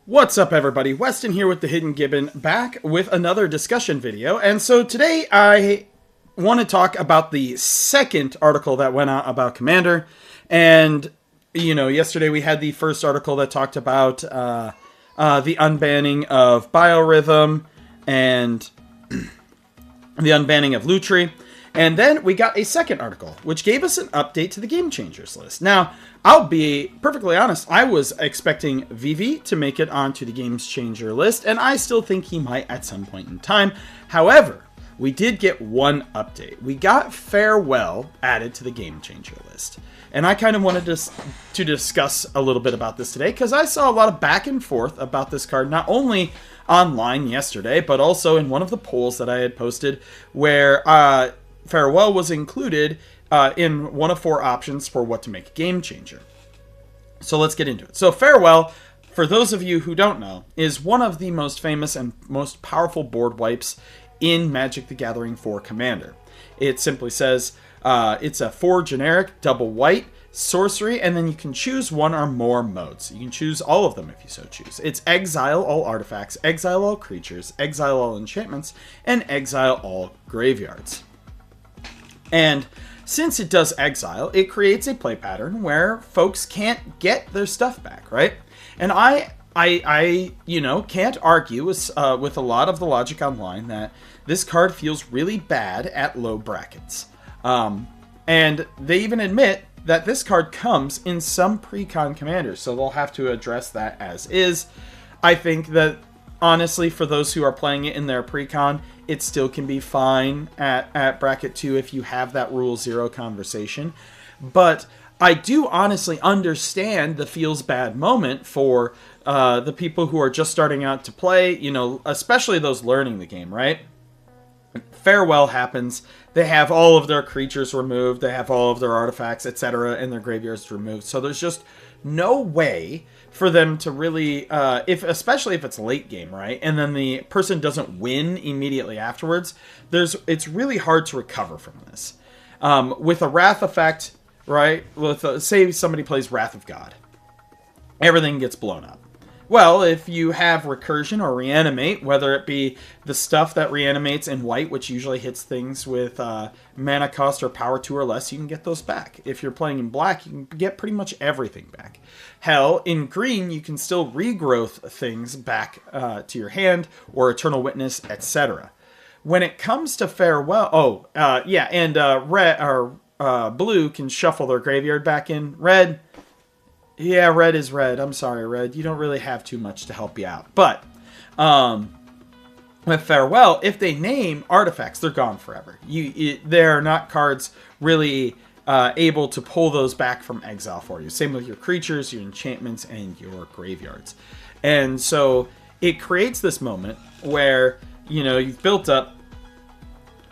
What's up, everybody? Weston here with the Hidden Gibbon, back with another discussion video. And so today I want to talk about the second article that went out about Commander. And, you know, yesterday we had the first article that talked about the unbanning of Biorhythm and the unbanning of Lutri. And then we got a second article, which gave us an update to the Game Changers list. Now, I'll be perfectly honest, I was expecting Vivi to make it onto the Game Changer list, and I still think he might at some point in time. However, we did get one update. We got Farewell added to the Game Changer list. And I kind of wanted to discuss a little bit about this today, because I saw a lot of back and forth about this card, not only online yesterday, but also in one of the polls that I had posted, where Farewell was included in one of 4 options for what to make a Game Changer. So let's get into it. So Farewell, for those of you who don't know, is one of the most famous and most powerful board wipes in Magic the Gathering for Commander. It simply says it's a 4 generic, double white, sorcery, and then you can choose one or more modes. You can choose all of them if you so choose. It's exile all artifacts, exile all creatures, exile all enchantments, and exile all graveyards. And since it does exile, it creates a play pattern where folks can't get their stuff back, right? And I you know, can't argue with a lot of the logic online that this card feels really bad at low brackets. And they even admit that this card comes in some pre-con commanders, so they'll have to address that as is. I think that, honestly, for those who are playing it in their pre-con, it still can be fine at bracket 2 if you have that rule 0 conversation. But I do honestly understand the feels bad moment for the people who are just starting out to play, you know, especially those learning the game, right? Farewell happens. They have all of their creatures removed. They have all of their artifacts, etc., and their graveyards removed. So there's just no way for them to really, especially if it's late game, right? And then the person doesn't win immediately afterwards. It's really hard to recover from this. With a Wrath effect, right? Say somebody plays Wrath of God, everything gets blown up. Well, if you have Recursion or Reanimate, whether it be the stuff that reanimates in white, which usually hits things with mana cost or power 2 or less, you can get those back. If you're playing in black, you can get pretty much everything back. Hell, in green, you can still regrowth things back to your hand, or Eternal Witness, etc. When it comes to Farewell, red or blue can shuffle their graveyard back in. Red, yeah, red is red. I'm sorry, red. You don't really have too much to help you out. But with Farewell, if they name artifacts, they're gone forever. They're not cards really able to pull those back from exile for you. Same with your creatures, your enchantments, and your graveyards. And so it creates this moment where, you know, you've built up.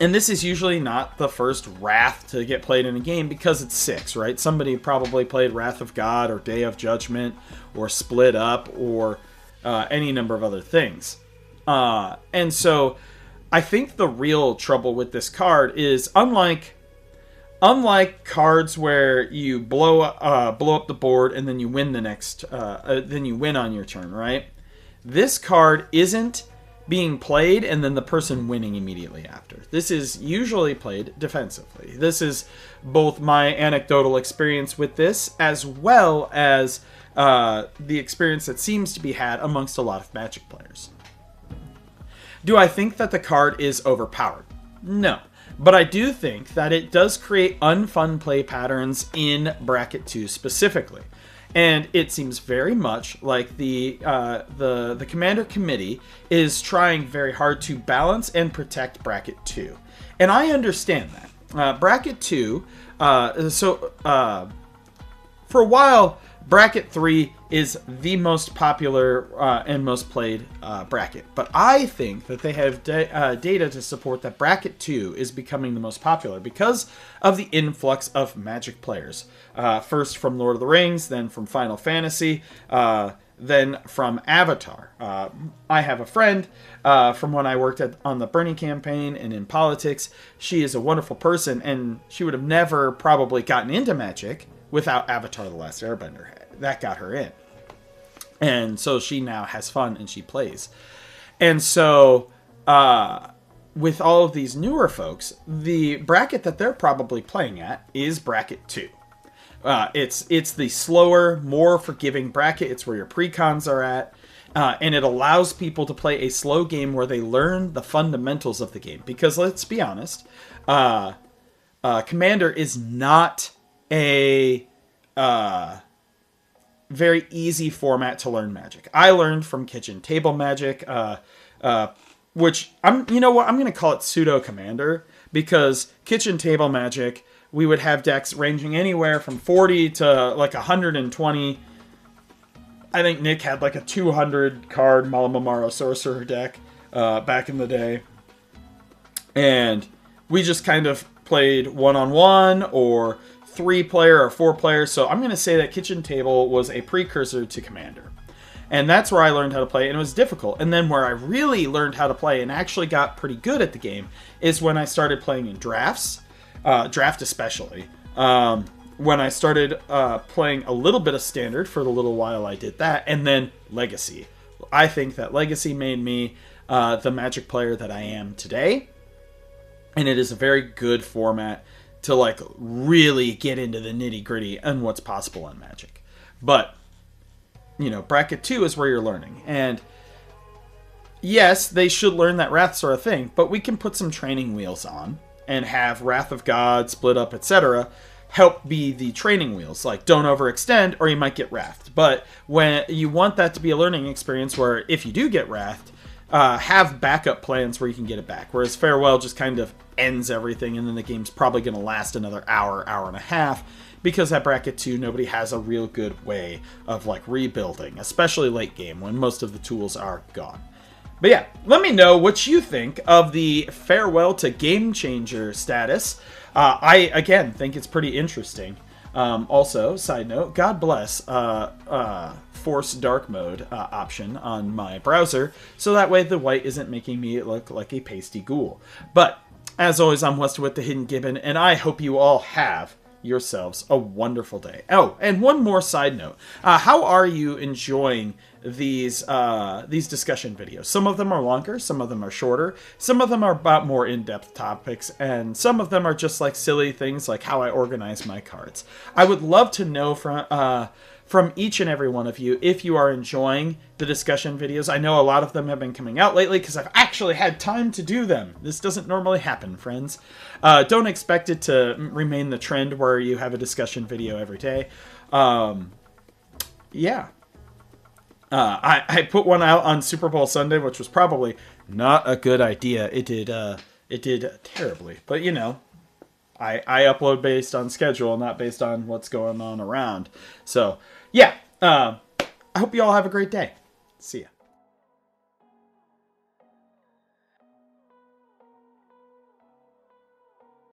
And this is usually not the first Wrath to get played in a game because it's 6, right? Somebody probably played Wrath of God or Day of Judgment or Split Up or any number of other things. And so I think the real trouble with this card is unlike cards where you blow up the board and then you win then you win on your turn, right? This card isn't being played and then the person winning immediately after. This is usually played defensively. This is both my anecdotal experience with this as well as the experience that seems to be had amongst a lot of Magic players. Do I think that the card is overpowered? No. But I do think that it does create unfun play patterns in bracket 2 specifically. And it seems very much like the Commander Committee is trying very hard to balance and protect Bracket 2. And I understand that. Bracket 2, for a while, Bracket 3 is the most popular and most played bracket. But I think that they have data to support that Bracket 2 is becoming the most popular because of the influx of Magic players. First from Lord of the Rings, then from Final Fantasy, then from Avatar. I have a friend from when I worked on the Bernie campaign and in politics. She is a wonderful person, and she would have never probably gotten into Magic without Avatar: The Last Airbender. That got her in. And so she now has fun and she plays. And so with all of these newer folks, the bracket that they're probably playing at is bracket 2. It's the slower, more forgiving bracket. It's where your precons are at. And it allows people to play a slow game where they learn the fundamentals of the game. Because let's be honest, Commander is not a very easy format to learn Magic. I learned from Kitchen Table Magic, which I'm going to call it pseudo Commander, because Kitchen Table Magic, we would have decks ranging anywhere from 40 to like 120. I think Nick had like a 200 card Malamamaro Sorcerer deck back in the day. And we just kind of played 1-on-1 or 3-player or 4-player. So I'm going to say that Kitchen Table was a precursor to Commander. And that's where I learned how to play, and it was difficult. And then where I really learned how to play and actually got pretty good at the game is when I started playing in drafts, draft especially. When I started playing a little bit of Standard for the little while I did that, and then Legacy. I think that Legacy made me the Magic player that I am today, and it is a very good format to like really get into the nitty-gritty and what's possible in Magic. But bracket 2 is where you're learning. And yes, they should learn that Wrath sort of thing, but we can put some training wheels on and have Wrath of God, Split Up, etc. help be the training wheels. Like, don't overextend or you might get Wrathed. But when you want that to be a learning experience where if you do get Wrathed, have backup plans where you can get it back. Whereas Farewell just kind of ends everything, and then the game's probably going to last another hour, hour and a half. Because at bracket 2, nobody has a real good way of like rebuilding, especially late game when most of the tools are gone. But yeah, let me know what you think of the Farewell to Game Changer status. I, again, think it's pretty interesting. Also, side note, God bless Force Dark Mode option on my browser, so that way the white isn't making me look like a pasty ghoul. But, as always, I'm Wester with the Hidden Gibbon, and I hope you all have yourselves a wonderful day. Oh, and one more side note. How are you enjoying these discussion videos? Some of them are longer, some of them are shorter, some of them are about more in-depth topics, and some of them are just like silly things like how I organize my cards. I would love to know from each and every one of you if you are enjoying the discussion videos. I know a lot of them have been coming out lately because I've actually had time to do them. This doesn't normally happen, friends. Don't expect it to remain the trend where you have a discussion video every day. Yeah. I put one out on Super Bowl Sunday, which was probably not a good idea. It did terribly. But, I upload based on schedule, not based on what's going on around. So, yeah. I hope you all have a great day. See ya.